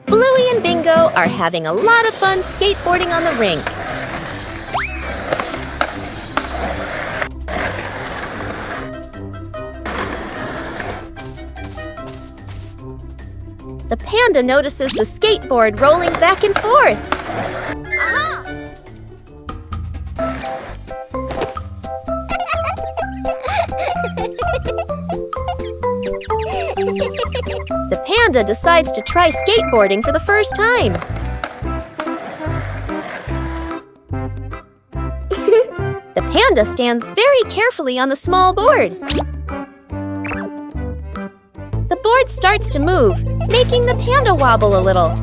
Bluey and Bingo are having a lot of fun skateboarding on the rink. The panda notices the skateboard rolling back and forth. The panda decides to try skateboarding for the first time. The panda stands very carefully on the small board. The board starts to move, making the panda wobble a little.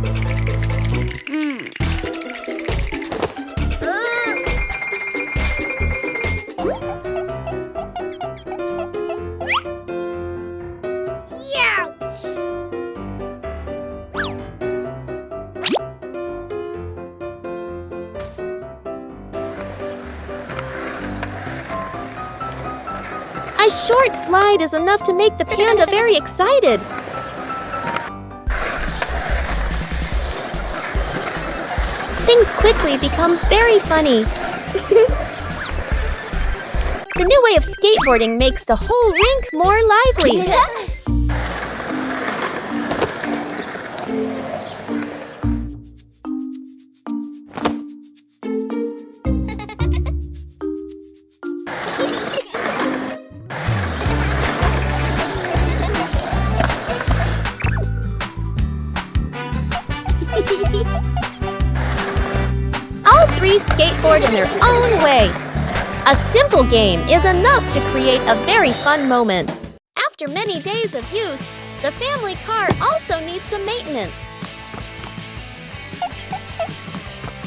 A short slide is enough to make the panda very excited. Things quickly become very funny. The new way of skateboarding makes the whole rink more lively. All three skateboard in their own way. A simple game is enough to create a very fun moment. After many days of use, the family car also needs some maintenance.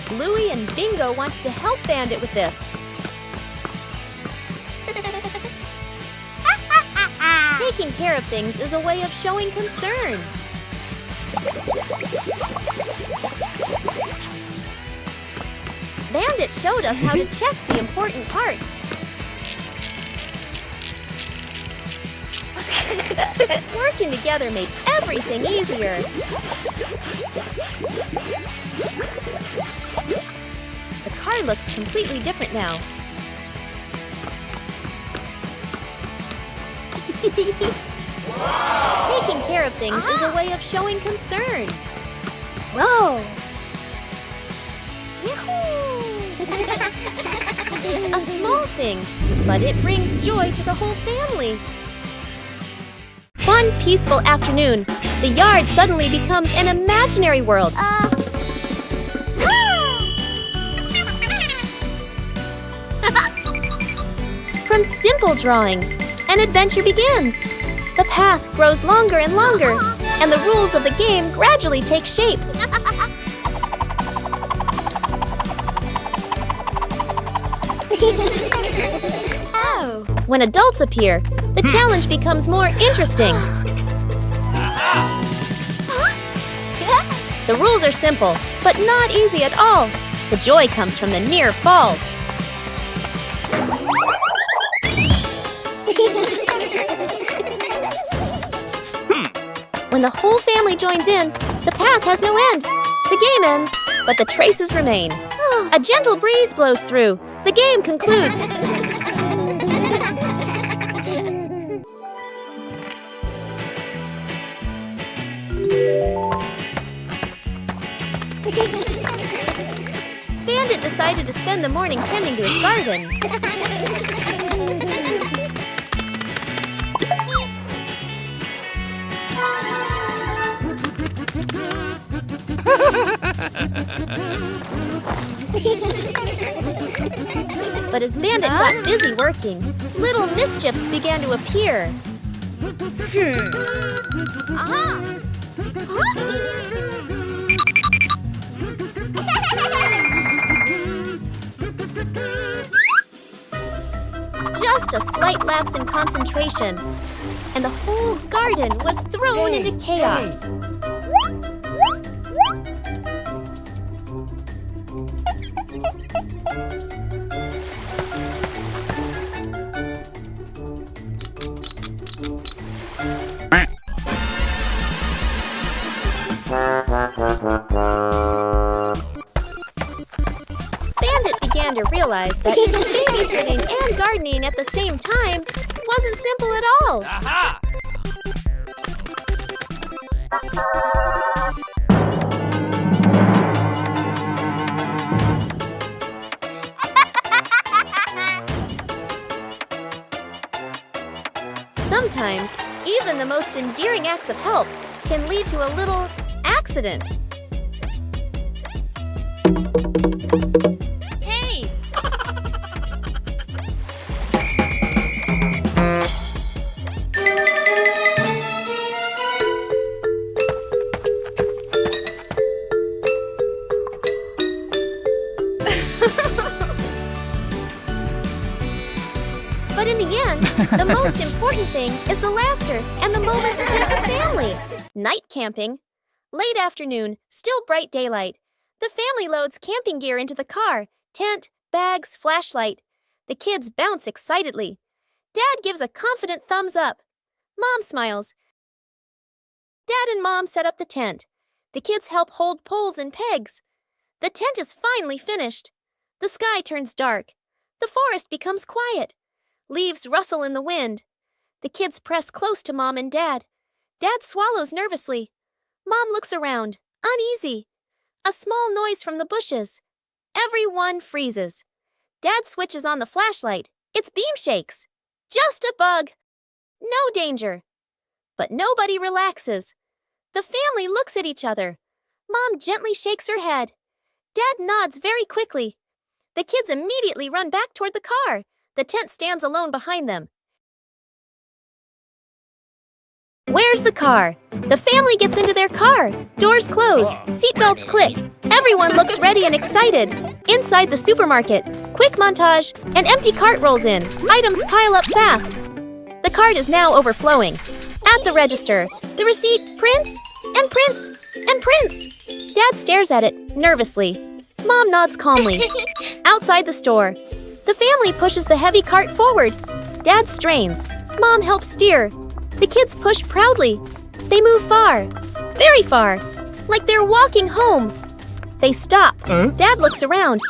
Bluey and Bingo wanted to help Bandit with this. Taking care of things is a way of showing concern. Bandit showed us how to check the important parts. Working together made everything easier. The car looks completely different now. Taking care of things is a way of showing concern. Whoa! A small thing, but it brings joy to the whole family. One peaceful afternoon, the yard suddenly becomes an imaginary world. From simple drawings, an adventure begins. The path grows longer and longer, and the rules of the game gradually take shape. When adults appear, the challenge becomes more interesting. The rules are simple, but not easy at all. The joy comes from the near falls. When the whole family joins in, the path has no end. The game ends, but the traces remain. A gentle breeze blows through. The game concludes. Bandit decided to spend the morning tending to his garden. But as Bandit got busy working, little mischiefs began to appear. Just a slight lapse in concentration, and the whole garden was thrown into chaos. realized that babysitting and gardening at the same time wasn't simple at all. Aha! Sometimes, even the most endearing acts of help can lead to a little accident. Hey! But in the end, the most important thing is the laughter and the moments spent with family. Night camping. Late afternoon, still bright daylight. The family loads camping gear into the car. Tent, bags, flashlight. The kids bounce excitedly. Dad gives a confident thumbs up. Mom smiles. Dad and Mom set up the tent. The kids help hold poles and pegs. The tent is finally finished. The sky turns dark. The forest becomes quiet. Leaves rustle in the wind. The kids press close to Mom and Dad. Dad swallows nervously. Mom looks around, uneasy. A small noise from the bushes. Everyone freezes. Dad switches on the flashlight. Its beam shakes. Just a bug. No danger. But nobody relaxes. The family looks at each other. Mom gently shakes her head. Dad nods very quickly. The kids immediately run back toward the car. The tent stands alone behind them. Where's the car? The family gets into their car. Doors close. Seatbelts click. Everyone looks ready and excited. Inside the supermarket, quick montage. An empty cart rolls in. Items pile up fast. The cart is now overflowing. At the register, the receipt prints and prints and prints. Dad stares at it nervously. Mom nods calmly. Outside the store, the family pushes the heavy cart forward. Dad strains. Mom helps steer. The kids push proudly. They move far, very far, like they're walking home. They stop. Dad looks around.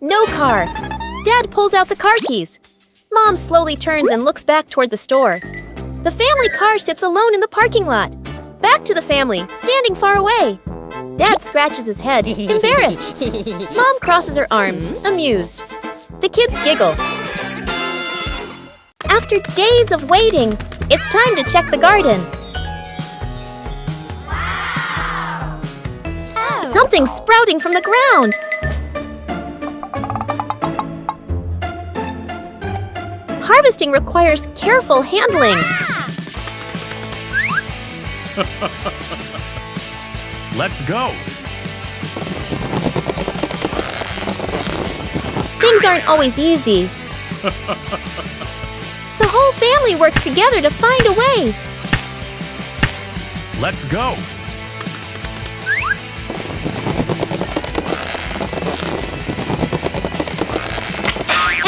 No car. Dad pulls out the car keys. Mom slowly turns and looks back toward the store. The family car sits alone in the parking lot. Back to the family, standing far away. Dad scratches his head, embarrassed. Mom crosses her arms, amused. The kids giggle. After days of waiting, it's time to check the garden. Wow! Something's sprouting from the ground. Harvesting requires careful handling. Let's go! Things aren't always easy. The whole family works together to find a way. Let's go!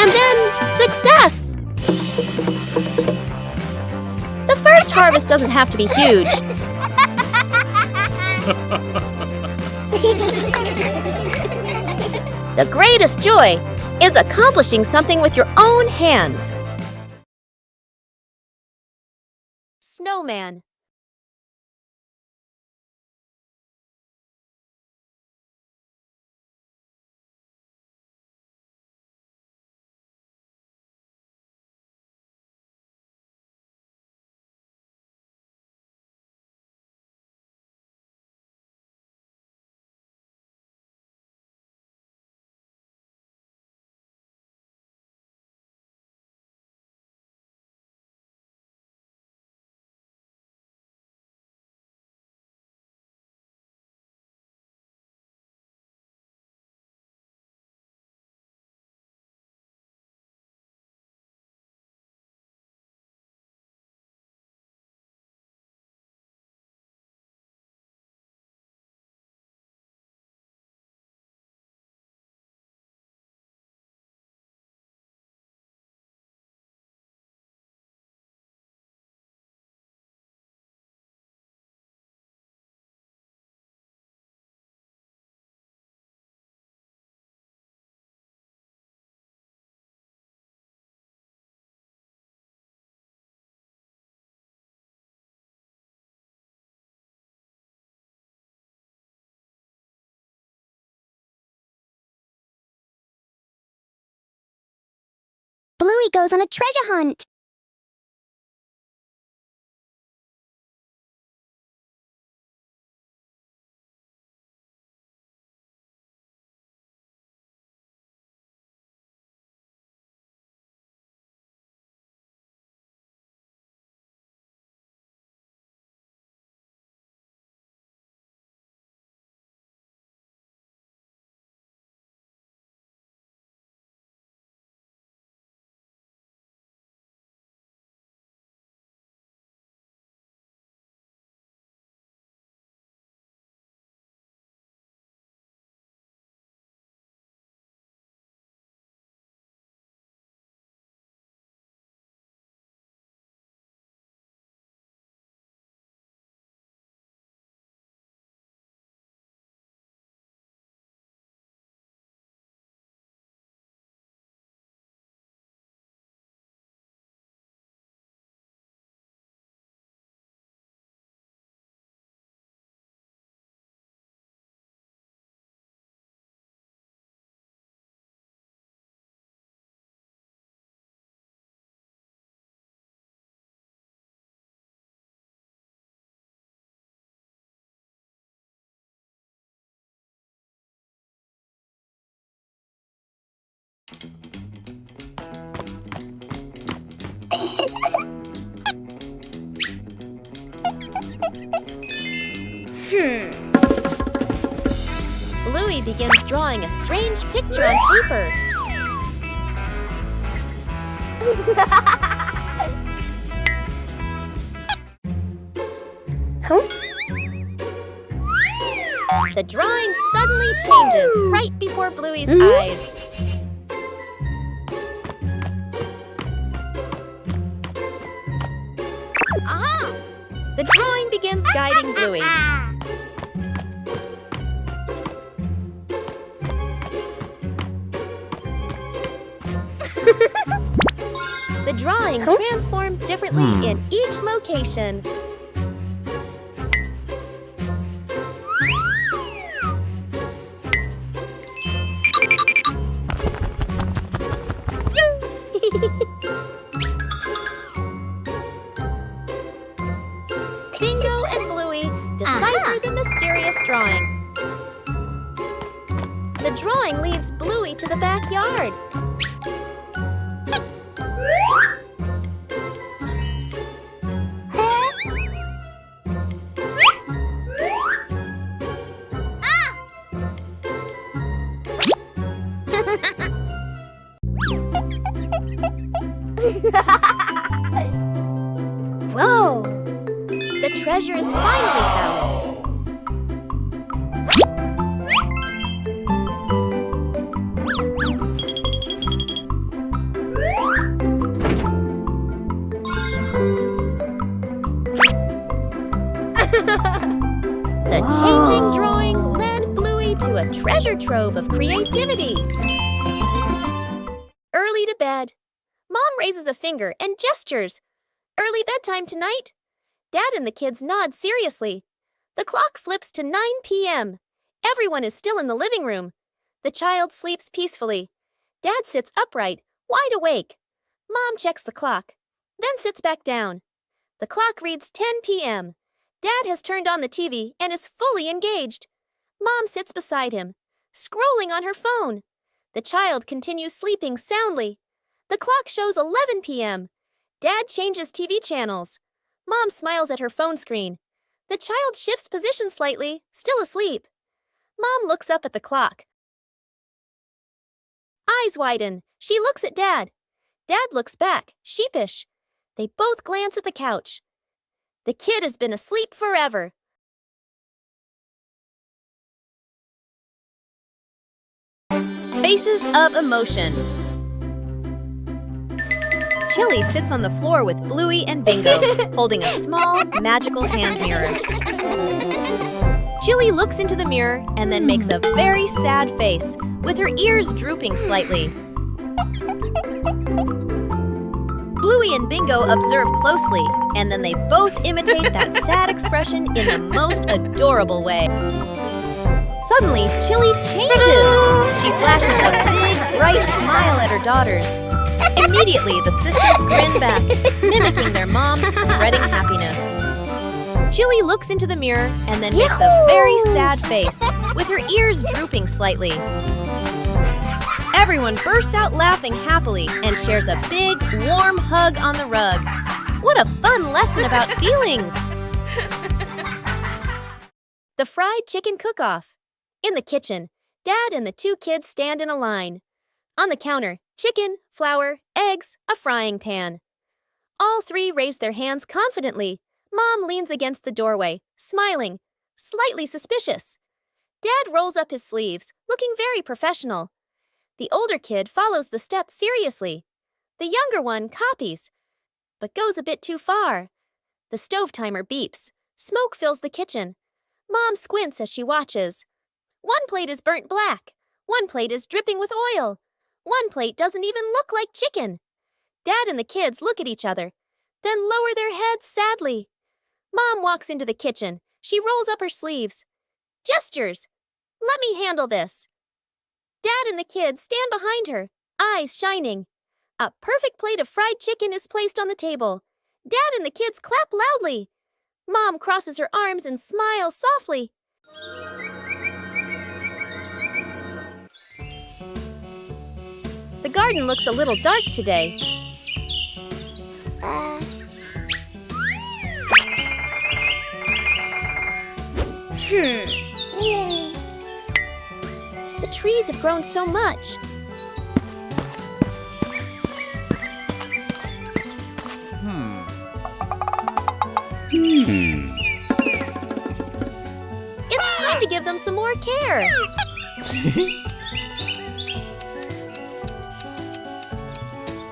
And then, success! The first harvest doesn't have to be huge. The greatest joy is accomplishing something with your own hands. Snowman. Bluey goes on a treasure hunt. Bluey begins drawing a strange picture on paper. The drawing suddenly changes right before Bluey's eyes. Aha! The drawing begins guiding Bluey. The drawing transforms differently in each location. Bingo and Bluey decipher the mysterious drawing. The drawing leads Bluey to the backyard. Whoa! The treasure is finally found. The changing drawing led Bluey to a treasure trove of creativity. Early to bed. Mom raises a finger and gestures. Early bedtime tonight. Dad and the kids nod seriously. The clock flips to 9 p.m. Everyone is still in the living room. The child sleeps peacefully. Dad sits upright, wide awake. Mom checks the clock, then sits back down. The clock reads 10 p.m. Dad has turned on the TV and is fully engaged. Mom sits beside him, scrolling on her phone. The child continues sleeping soundly. The clock shows 11 p.m. Dad changes TV channels. Mom smiles at her phone screen. The child shifts position slightly, still asleep. Mom looks up at the clock. Eyes widen. She looks at Dad. Dad looks back, sheepish. They both glance at the couch. The kid has been asleep forever. Faces of emotion. Chili sits on the floor with Bluey and Bingo, holding a small, magical hand mirror. Chili looks into the mirror and then makes a very sad face, with her ears drooping slightly. Bluey and Bingo observe closely, and then they both imitate that sad expression in the most adorable way. Suddenly, Chili changes. She flashes a big, bright smile at her daughters. Immediately, the sisters grin back, mimicking their mom's spreading happiness. Chili looks into the mirror and then makes a very sad face, with her ears drooping slightly. Everyone bursts out laughing happily and shares a big, warm hug on the rug. What a fun lesson about feelings! The fried chicken cook-off. In the kitchen, Dad and the two kids stand in a line. On the counter, chicken, flour, eggs, a frying pan. All three raise their hands confidently. Mom leans against the doorway, smiling, slightly suspicious. Dad rolls up his sleeves, looking very professional. The older kid follows the steps seriously. The younger one copies, but goes a bit too far. The stove timer beeps. Smoke fills the kitchen. Mom squints as she watches. One plate is burnt black. One plate is dripping with oil. One plate doesn't even look like chicken. Dad and the kids look at each other, then lower their heads sadly. Mom walks into the kitchen. She rolls up her sleeves. Gestures. Let me handle this. Dad and the kids stand behind her, eyes shining. A perfect plate of fried chicken is placed on the table. Dad and the kids clap loudly. Mom crosses her arms and smiles softly. The garden looks a little dark today. The trees have grown so much. It's time to give them some more care.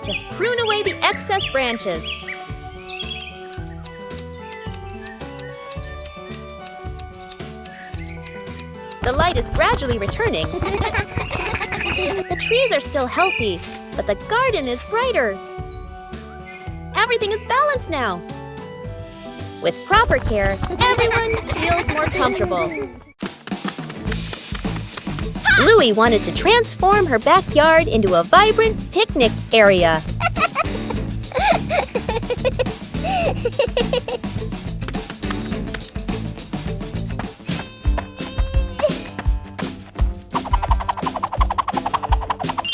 Just prune away the excess branches. The light is gradually returning. The trees are still healthy, but the garden is brighter. Everything is balanced now. With proper care, everyone feels more comfortable. Bluey wanted to transform her backyard into a vibrant picnic area.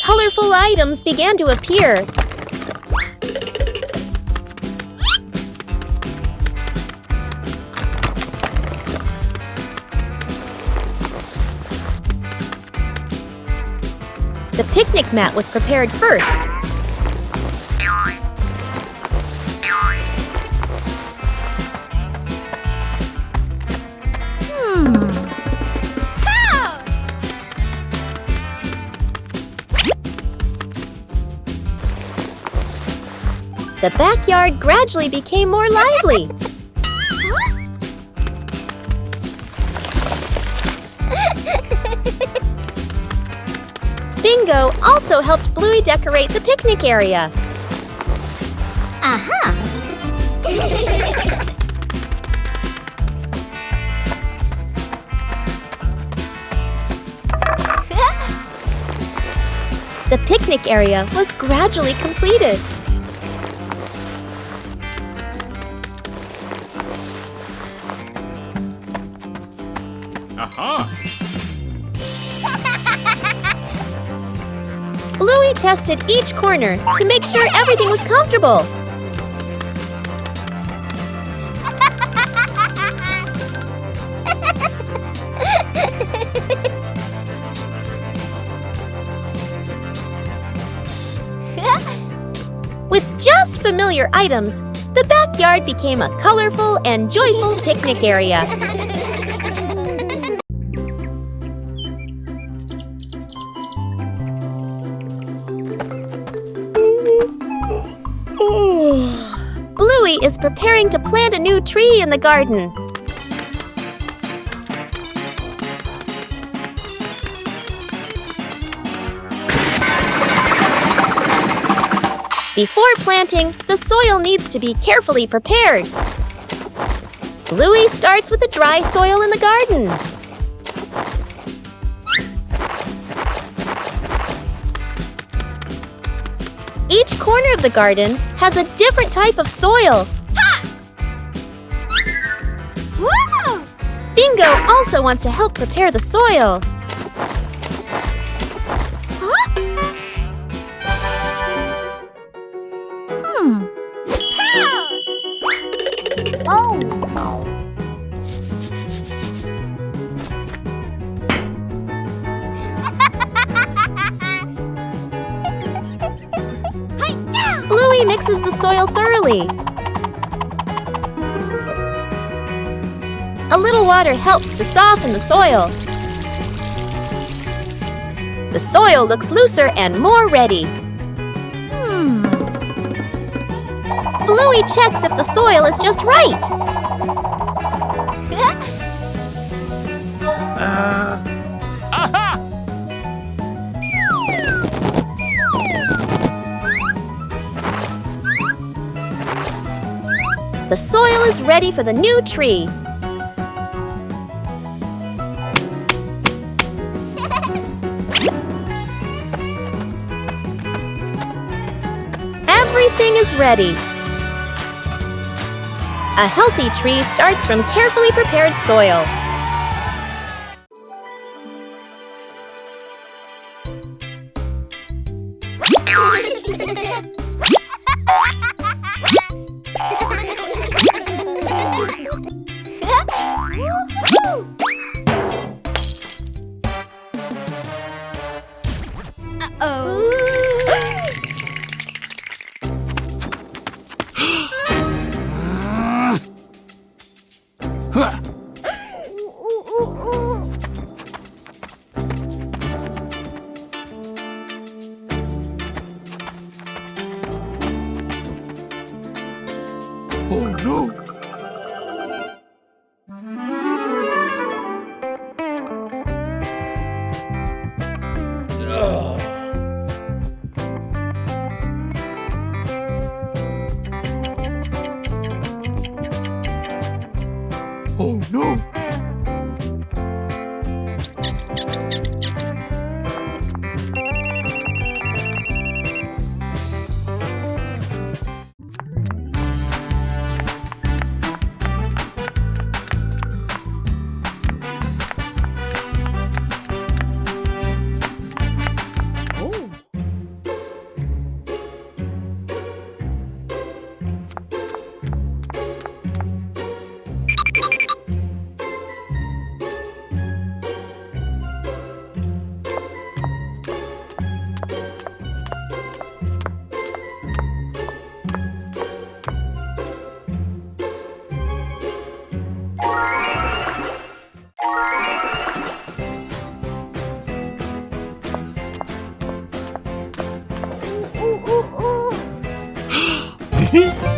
Colorful items began to appear. The picnic mat was prepared first. The backyard gradually became more lively. Bingo also helped Bluey decorate the picnic area. The picnic area was gradually completed. Bluey tested each corner to make sure everything was comfortable. With just familiar items, the backyard became a colorful and joyful picnic area. Bluey is preparing to plant a new tree in the garden. Before planting, the soil needs to be carefully prepared. Bluey starts with the dry soil in the garden. Each corner of the garden has a different type of soil. Whoa! Bingo also wants to help prepare the soil. Huh? Oh. Bluey mixes the soil thoroughly. A little water helps to soften the soil. The soil looks looser and more ready. Bluey checks if the soil is just right. Aha! The soil is ready for the new tree. Everything is ready. A healthy tree starts from carefully prepared soil. Oh no! Oh no! Ooh.